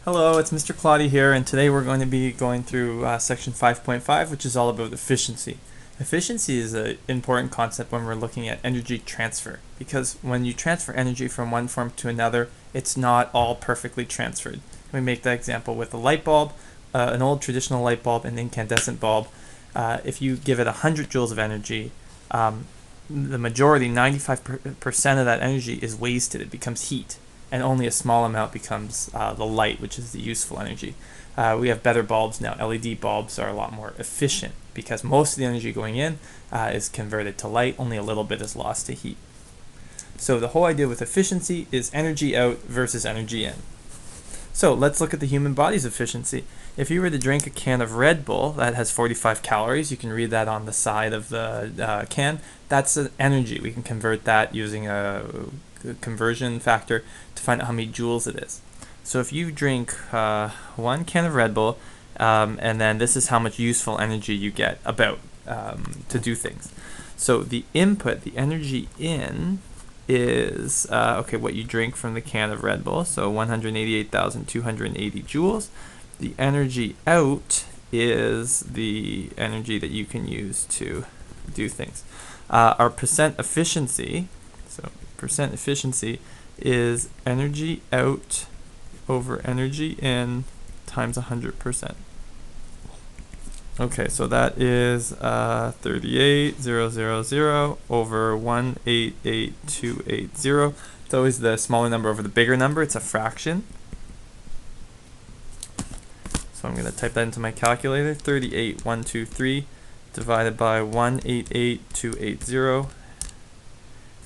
Hello, it's Mr. Claudia here, and today we're going to be going through section 5.5, which is all about efficiency. Efficiency is an important concept when we're looking at energy transfer, because when you transfer energy from one form to another, it's not all perfectly transferred. We make that example with a light bulb, an old traditional light bulb, an incandescent bulb. If you give it 100 joules of energy, the majority, 95% of that energy is wasted. It becomes heat, and only a small amount becomes the light, which is the useful energy. We have better bulbs now. LED bulbs are a lot more efficient because most of the energy going in is converted to light. Only a little bit is lost to heat. So the whole idea with efficiency is energy out versus energy in. So let's look at the human body's efficiency. If you were to drink a can of Red Bull that has 45 calories, you can read that on the side of the can. That's energy. We can convert that using a conversion factor to find out how many joules it is. So if you drink one can of Red Bull, and then this is how much useful energy you get to do things. So the input, the energy in, is what you drink from the can of Red Bull, so 188,280 joules. The energy out is the energy that you can use to do things. Our percent efficiency, so percent efficiency is energy out over energy in times 100%. Okay, so that is 38,000 over 188,280. It's always the smaller number over the bigger number. It's a fraction. So I'm going to type that into my calculator. 38,123 divided by 188,280.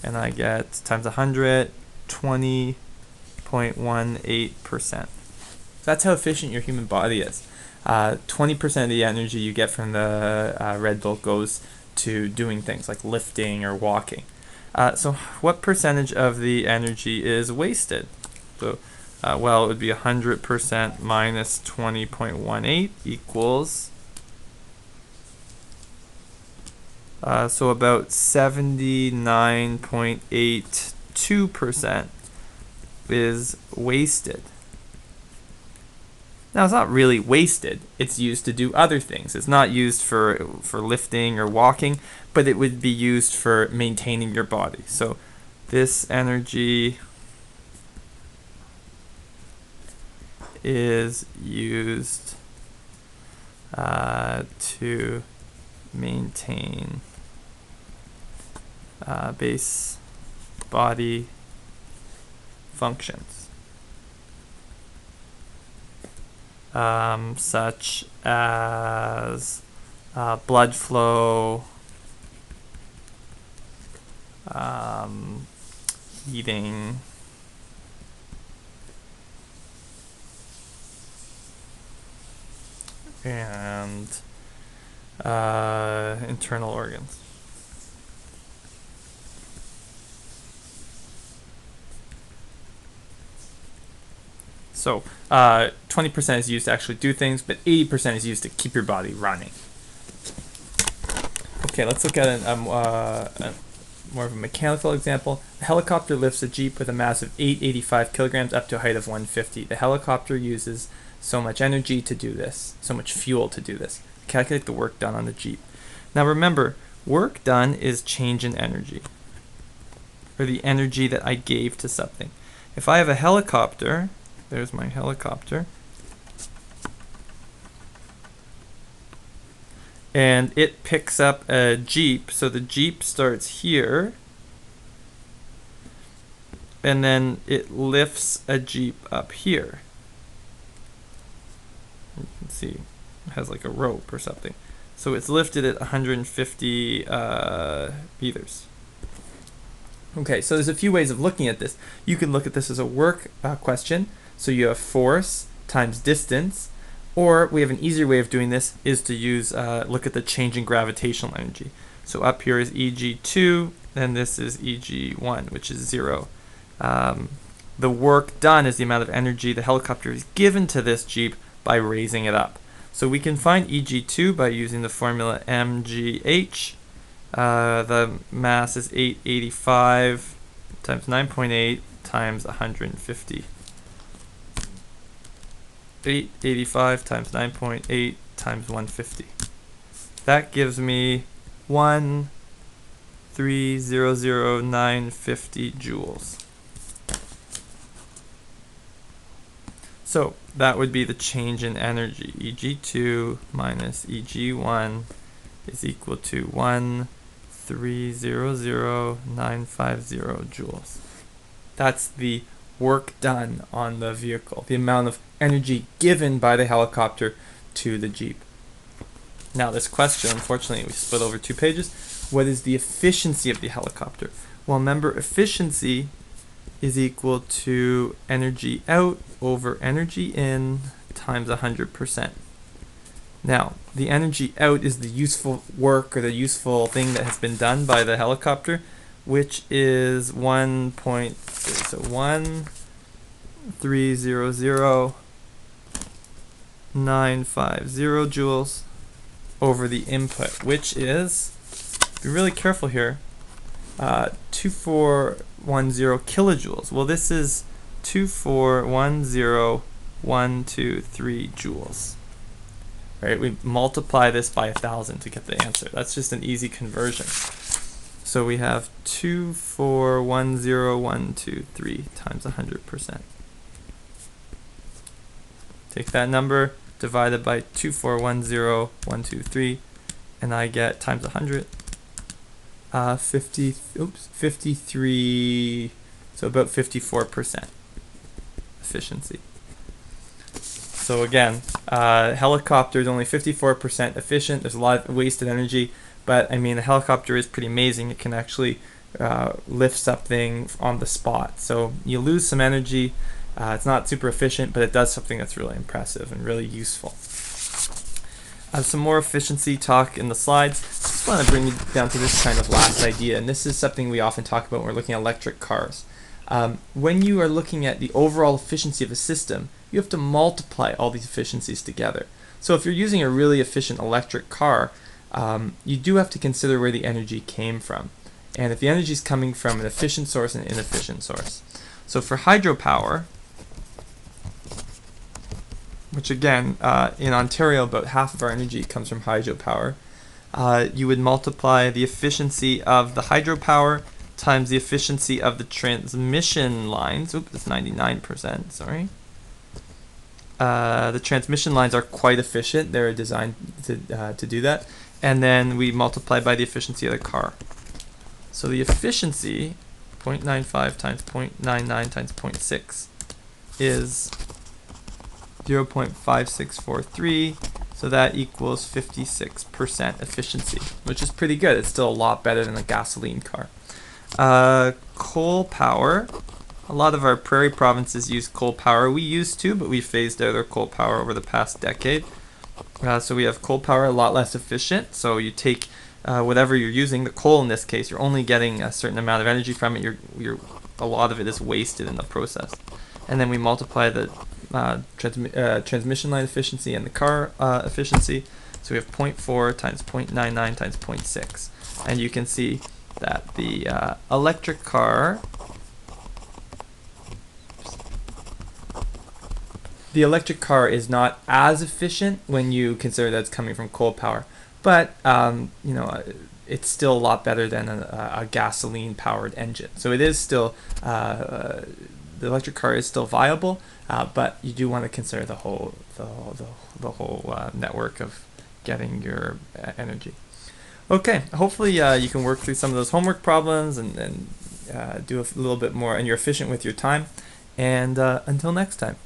And I get times 100, 20.18%. That's how efficient your human body is. 20% of the energy you get from the Red Bull goes to doing things like lifting or walking. So what percentage of the energy is wasted? So, it would be 100% minus 20.18 equals, so about 79.82% is wasted. Now, it's not really wasted. It's used to do other things. It's not used for lifting or walking, but it would be used for maintaining your body. So this energy is used to maintain base body functions. Such as blood flow, eating, and internal organs. So 20% is used to actually do things, but 80% is used to keep your body running. Okay, let's look at more of a mechanical example. A helicopter lifts a Jeep with a mass of 885 kilograms up to a height of 150. The helicopter uses so much energy to do this, so much fuel to do this. Calculate the work done on the Jeep. Now remember, work done is change in energy, or the energy that I gave to something. If I have a helicopter, there's my helicopter, and it picks up a Jeep, so the Jeep starts here, and then it lifts a Jeep up here. You can see it has like a rope or something. So it's lifted at 150 meters. Okay, so there's a few ways of looking at this. You can look at this as a work question. So you have force times distance, or we have an easier way of doing this is to use look at the change in gravitational energy. So up here is Eg2, and this is Eg1, which is 0. The work done is the amount of energy the helicopter is given to this Jeep by raising it up. So we can find Eg2 by using the formula mgh. The mass is 885 times 9.8 times 150. 885 times 9.8 times 150. That gives me 1,300,950 joules. So that would be the change in energy. Eg2 minus Eg1 is equal to 1,300,950 joules. That's the work done on the vehicle, the amount of energy given by the helicopter to the Jeep. Now this question, unfortunately, we split over 2 pages. What is the efficiency of the helicopter? Well, remember, efficiency is equal to energy out over energy in times 100%. Now, the energy out is the useful work or the useful thing that has been done by the helicopter, which is 1,300,950 joules over the input, which is, be really careful here, 2410 kilojoules. Well, this is 2410,123 joules. Right? We multiply this by 1,000 to get the answer. That's just an easy conversion. So we have 2410,123 times 100%. Take that number, divided by 2410,123, and I get times 100. 53, so about 54% efficiency. So again, helicopter is only 54% efficient. There's a lot of wasted energy, but I mean, the helicopter is pretty amazing. It can actually lift something on the spot. So you lose some energy. It's not super efficient, but it does something that's really impressive and really useful. Some more efficiency talk in the slides. Just want to bring you down to this kind of last idea, and this is something we often talk about when we're looking at electric cars. When you are looking at the overall efficiency of a system, you have to multiply all these efficiencies together. So if you're using a really efficient electric car, you do have to consider where the energy came from. And if the energy is coming from an efficient source and an inefficient source. So for hydropower, which again, in Ontario, about half of our energy comes from hydropower, you would multiply the efficiency of the hydropower times the efficiency of the transmission lines. Oops, it's 99%, sorry. The transmission lines are quite efficient. They're designed to do that. And then we multiply by the efficiency of the car. So the efficiency, 0.95 times 0.99 times 0.6, is 0.5643, so that equals 56% efficiency, which is pretty good. It's still a lot better than a gasoline car. Coal power. A lot of our prairie provinces use coal power. We used to, but we phased out our coal power over the past decade. So we have coal power, a lot less efficient. So you take whatever you're using, the coal in this case, you're only getting a certain amount of energy from it. A lot of it is wasted in the process. And then we multiply the transmission line efficiency and the car efficiency. So we have 0.4 times 0.99 times 0.6. And you can see that the electric car, is not as efficient when you consider that it's coming from coal power. But it's still a lot better than a gasoline-powered engine. So it is still the electric car is still viable, but you do want to consider the whole network of getting your energy. Okay, hopefully you can work through some of those homework problems and do a little bit more, and you're efficient with your time. And until next time.